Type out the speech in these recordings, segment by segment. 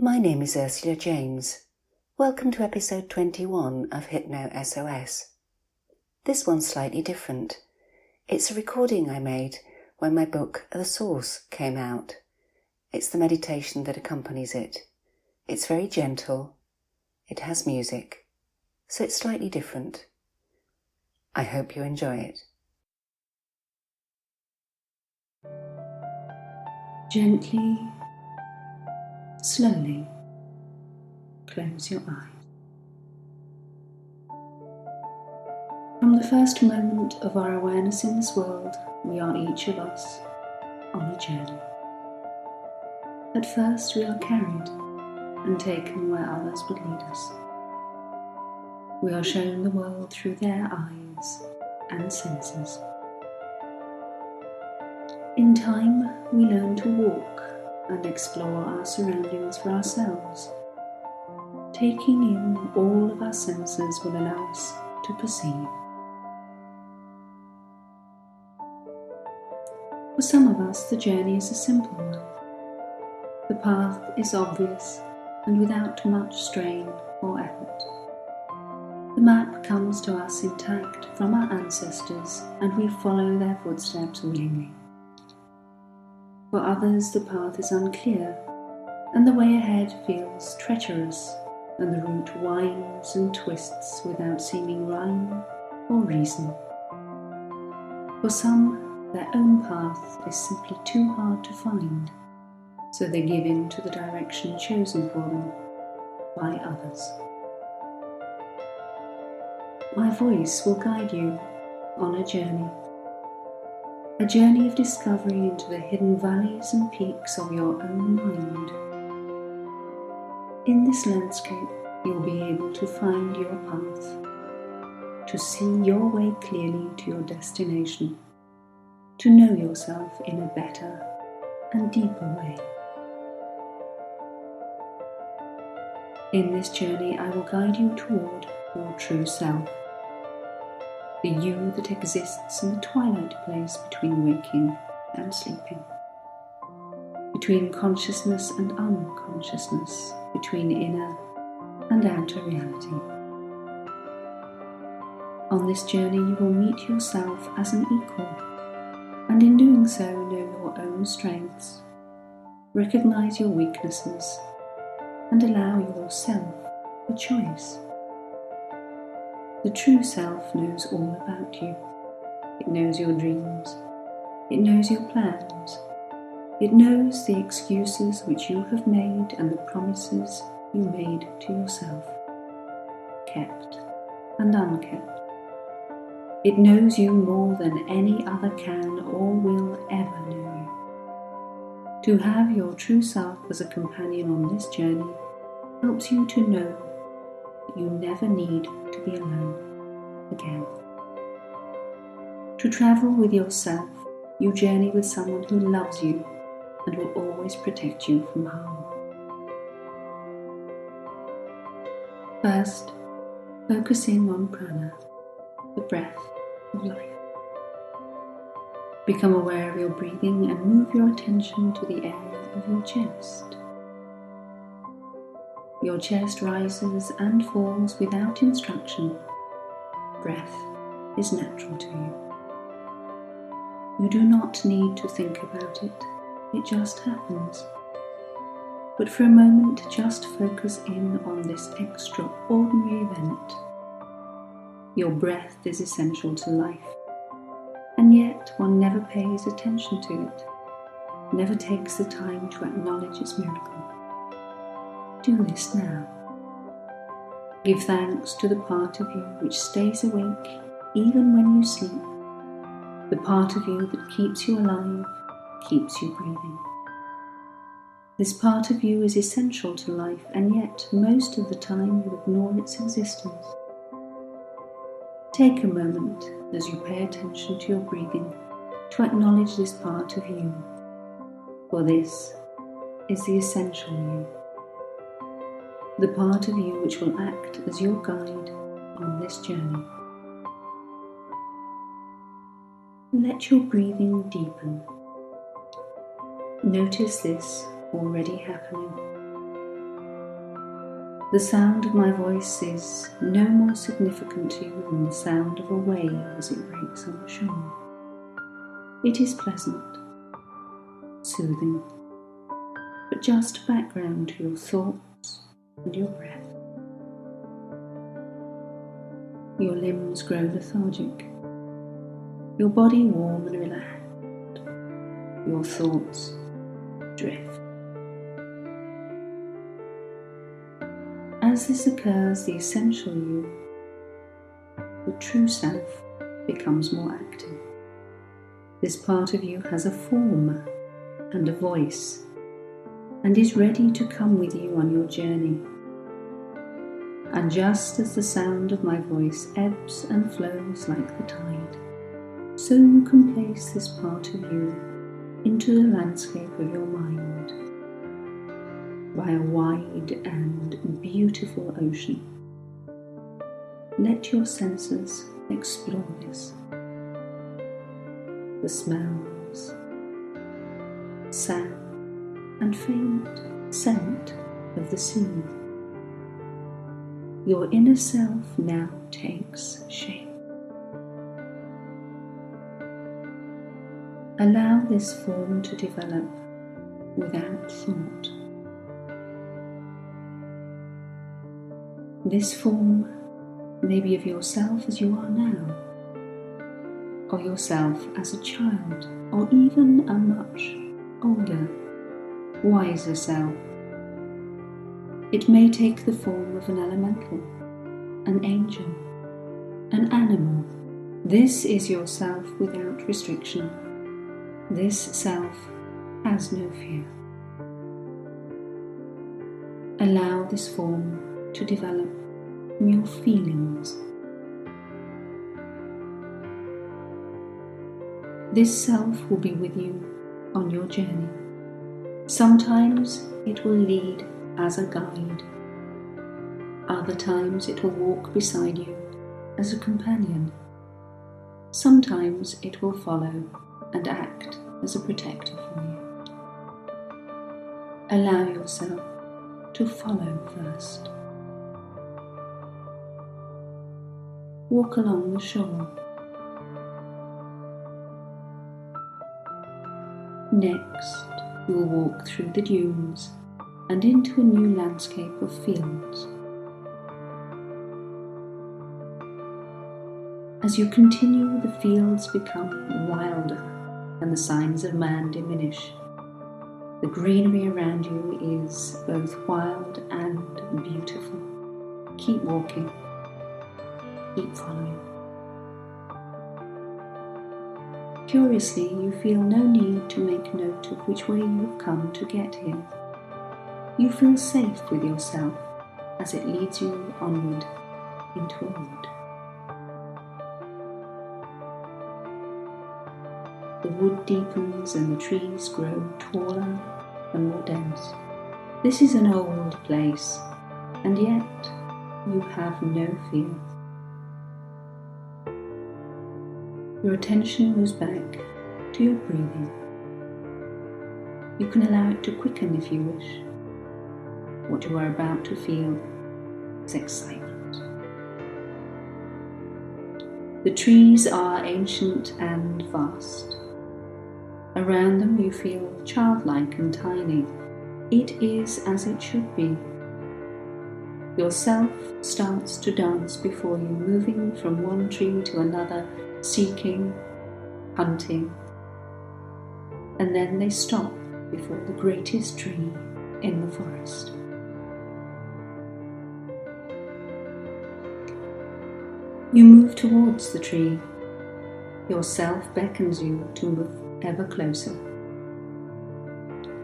My name is Ursula James. Welcome to episode 21 of Hypno SOS. This one's slightly different. It's a recording I made when my book The Source came out. It's the meditation that accompanies it. It's very gentle. It has music, so it's slightly different. I hope you enjoy it. Gently, slowly, close your eyes. From the first moment of our awareness in this world, we are each of us on a journey. At first, we are carried and taken where others would lead us. We are shown the world through their eyes and senses. In time, we learn to walk and explore our surroundings for ourselves. Taking in all of our senses will allow us to perceive. For some of us, the journey is a simple one. The path is obvious and without much strain or effort. The map comes to us intact from our ancestors, and we follow their footsteps willingly. For others, the path is unclear, and the way ahead feels treacherous, and the route winds and twists without seeming rhyme or reason. For some, their own path is simply too hard to find, so they give in to the direction chosen for them by others. My voice will guide you on a journey of discovery into the hidden valleys and peaks of your own mind. In this landscape, you'll be able to find your path, to see your way clearly to your destination, to know yourself in a better and deeper way. In this journey, I will guide you toward your true self, the you that exists in the twilight place between waking and sleeping, between consciousness and unconsciousness, between inner and outer reality. On this journey, you will meet yourself as an equal, and in doing so, know your own strengths, recognize your weaknesses, and allow yourself a choice. The true self knows all about you. It knows your dreams. It knows your plans. It knows the excuses which you have made and the promises you made to yourself, kept and unkept. It knows you more than any other can or will ever know you. To have your true self as a companion on this journey helps you to know that you never need to be alone again. To travel with yourself, you journey with someone who loves you and will always protect you from harm. First, focusing on prana, the breath of life. Become aware of your breathing and move your attention to the area of your chest. Your chest rises and falls without instruction. Breath is natural to you. You do not need to think about it, it just happens. But for a moment, just focus in on this extraordinary event. Your breath is essential to life, and yet one never pays attention to it, never takes the time to acknowledge its miracle. Do this now. Give thanks to the part of you which stays awake even when you sleep, the part of you that keeps you alive, keeps you breathing. This part of you is essential to life, and yet most of the time you ignore its existence. Take a moment as you pay attention to your breathing to acknowledge this part of you, for this is the essential you, the part of you which will act as your guide on this journey. Let your breathing deepen. Notice this already happening. The sound of my voice is no more significant to you than the sound of a wave as it breaks on the shore. It is pleasant, soothing, but just background to your thoughts and your breath. Your limbs grow lethargic, your body warm and relaxed, your thoughts drift. As this occurs, the essential you, the true self, becomes more active. This part of you has a form and a voice, and is ready to come with you on your journey. And just as the sound of my voice ebbs and flows like the tide, so you can place this part of you into the landscape of your mind by a wide and beautiful ocean. Let your senses explore this. The smells, sound, and faint scent of the sea. Your inner self now takes shape. Allow this form to develop without thought. This form may be of yourself as you are now, or yourself as a child, or even a much older, wiser self. It may take the form of an elemental, an angel, an animal. This is yourself without restriction. This self has no fear. Allow this form to develop from your feelings. This self will be with you on your journey. Sometimes it will lead as a guide. Other times it will walk beside you as a companion. Sometimes it will follow and act as a protector for you. Allow yourself to follow first. Walk along the shore. Next, you will walk through the dunes and into a new landscape of fields. As you continue, the fields become wilder and the signs of man diminish. The greenery around you is both wild and beautiful. Keep walking. Keep following. Curiously, you feel no need to make note of which way you have come to get here. You feel safe with yourself as it leads you onward into a wood. The wood deepens and the trees grow taller and more dense. This is an old place, and yet you have no fear. Your attention moves back to your breathing. You can allow it to quicken if you wish. What you are about to feel is excitement. The trees are ancient and vast. Around them you feel childlike and tiny. It is as it should be. Yourself starts to dance before you, moving from one tree to another, seeking, hunting, and then they stop before the greatest tree in the forest. You move towards the tree. Yourself beckons you to move ever closer.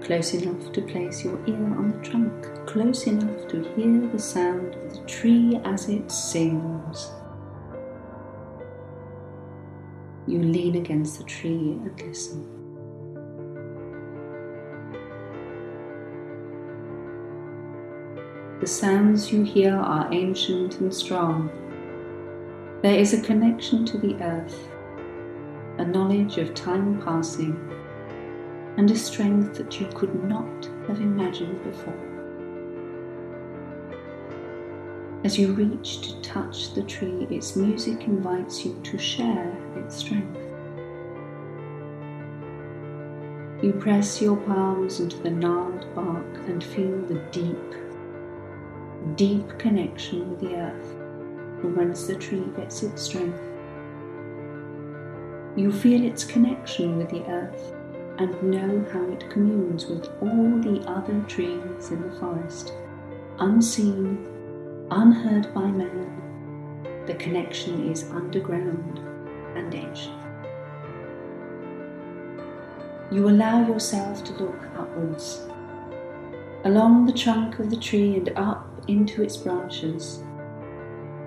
Close enough to place your ear on the trunk, close enough to hear the sound of the tree as it sings. You lean against the tree and listen. The sounds you hear are ancient and strong. There is a connection to the earth, a knowledge of time passing, and a strength that you could not have imagined before. As you reach to touch the tree, its music invites you to share its strength. You press your palms into the gnarled bark and feel the deep connection with the earth, from whence the tree gets its strength. You feel its connection with the earth and know how it communes with all the other trees in the forest, unseen, unheard by man. The connection is underground and ancient. You allow yourself to look upwards, along the trunk of the tree and up into its branches.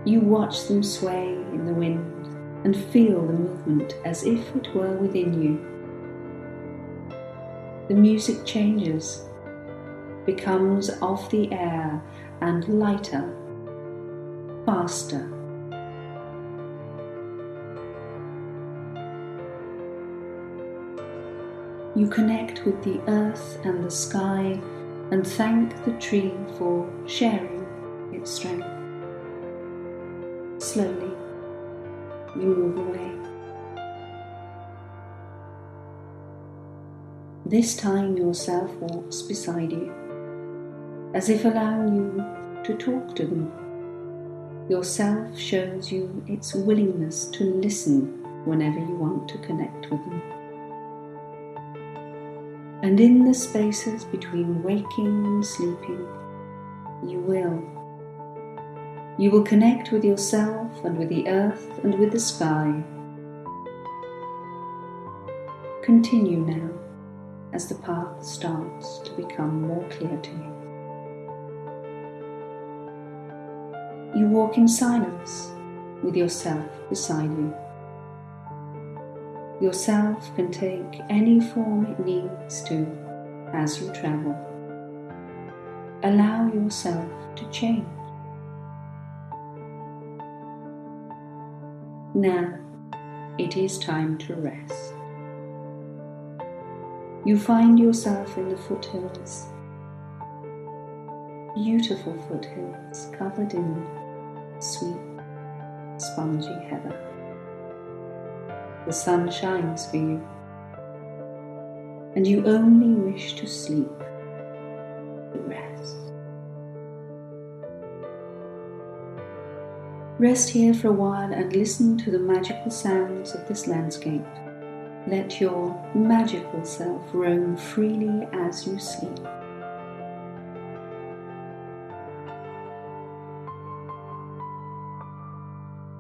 You watch them sway in the wind and feel the movement as if it were within you. The music changes, becomes of the air and lighter, faster. You connect with the earth and the sky and thank the tree for sharing its strength. Slowly, you move away. This time yourself walks beside you, as if allowing you to talk to them. Yourself shows you its willingness to listen whenever you want to connect with them. And in the spaces between waking and sleeping, you will connect with yourself and with the earth and with the sky. Continue now as the path starts to become more clear to you. You walk in silence with yourself beside you. Yourself can take any form it needs to as you travel. Allow yourself to change. Now it is time to rest. You find yourself in the foothills, beautiful foothills covered in sweet, spongy heather. The sun shines for you, and you only wish to sleep, to rest. Rest here for a while and listen to the magical sounds of this landscape. Let your magical self roam freely as you sleep.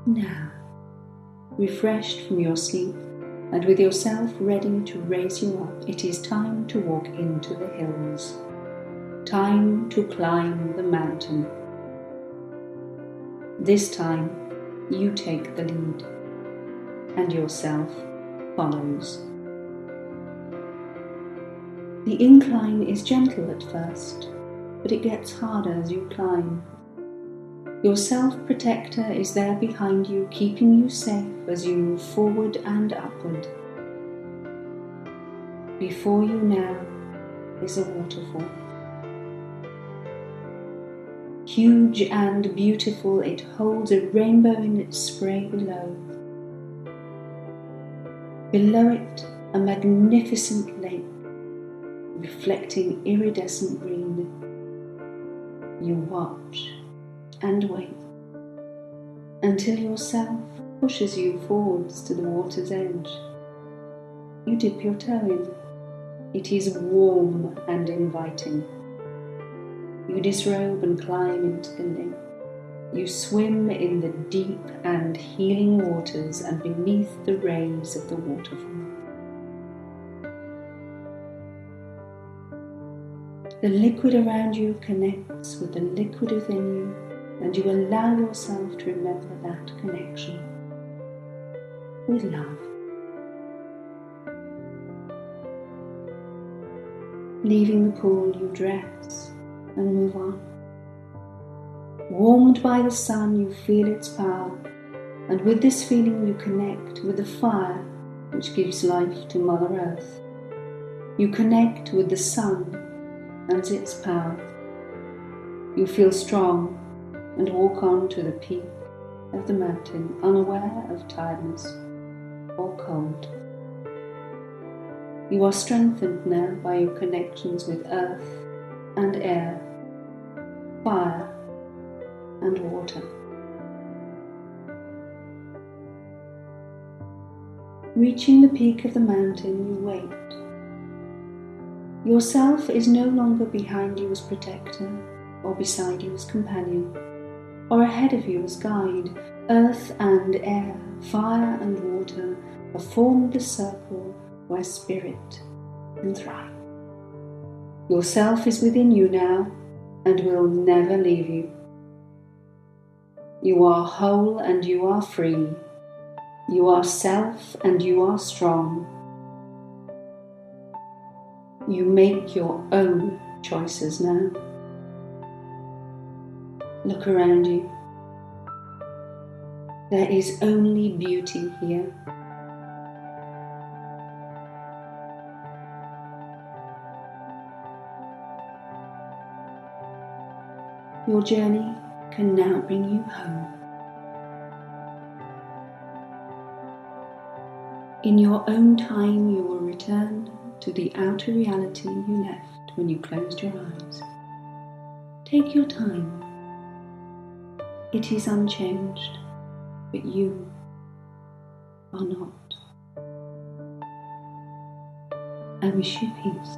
Now, refreshed from your sleep and with yourself ready to raise you up, it is time to walk into the hills. Time to climb the mountain. This time, you take the lead, and yourself follows. The incline is gentle at first, but it gets harder as you climb. Your self-protector is there behind you, keeping you safe as you move forward and upward. Before you now is a waterfall. Huge and beautiful, it holds a rainbow in its spray below. Below it, a magnificent lake, reflecting iridescent green. You watch and wait until yourself pushes you forwards to the water's edge. You dip your toe in. It is warm and inviting. You disrobe and climb into the lake. You swim in the deep and healing waters and beneath the rays of the waterfall. The liquid around you connects with the liquid within you, and you allow yourself to remember that connection with love. Leaving the pool, you dress and move on. Warmed by the sun, you feel its power, and with this feeling you connect with the fire which gives life to Mother Earth. You connect with the sun and its power. You feel strong and walk on to the peak of the mountain, unaware of tiredness or cold. You are strengthened now by your connections with earth and air, fire and water. Reaching the peak of the mountain, you wait. Yourself is no longer behind you as protector, or beside you as companion, or ahead of you as guide. Earth and air, fire and water have formed the circle where spirit can thrive. Yourself is within you now and will never leave you. You are whole and you are free. You are self and you are strong. You make your own choices now. Look around you. There is only beauty here. Your journey can now bring you home. In your own time, you will return to the outer reality you left when you closed your eyes. Take your time. It is unchanged, but you are not. I wish you peace.